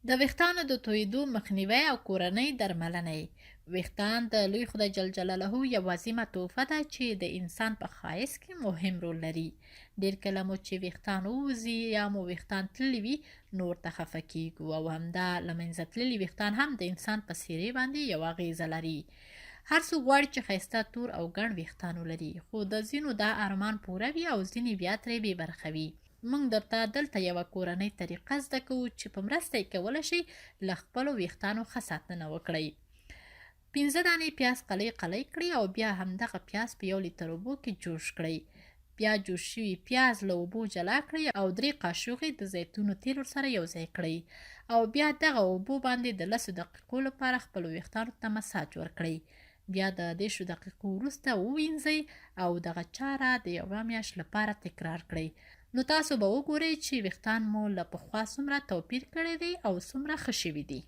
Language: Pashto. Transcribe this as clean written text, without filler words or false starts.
د ویښتانو د تویېدو مخنیوی او کورنۍ درملنې. ویښتان د لوی خدای جل جلاله یوازیمه تحفه ده چې د انسان په ښایست کې مهم رول لري. ډېر کله مو چې ویښتان ووځي یا مو ویښتان تللي وي نو ورته خفه کیږو، او همدا له منځه تللي ویښتان هم د انسان په څېرې باندې یوه اغیزه لري. هر څوک غواړي چې ښایسته تور او ګڼ ویښتان ولري، خو د ځینو دا ارمان پوره وي او ځینې بیا ترې بې برخه وي. موږ درته دلته یوه کورنۍ طریقه زده کوو چې په مرسته یې کولی شئ له خپلو ویښتانو ښه ساتنه وکړئ. 5 دانې پیاز قلي قلي کړئ او بیا همدغه پیاز په 1 لیتر اوبو کې جوش کړئ. بیا جوش شوي پیاز له اوبو جلا کړئ او 3 قاشوغې د زیتونو تیل ورسره یوځای کړئ او بیا دغه اوبو باندې د 10 دقیقو لپاره خپلو ویښتانو ته مساج ورکړئ. بیا د 10 دقیقو وروسته ووینځئ او دغه چاره د 1 میاشت لپاره تکرار کړئ. نو تاسو به وګورئ چې ویښتان مو له پخوا څومره توپیر کړی دی او څومره ښه شوي دي.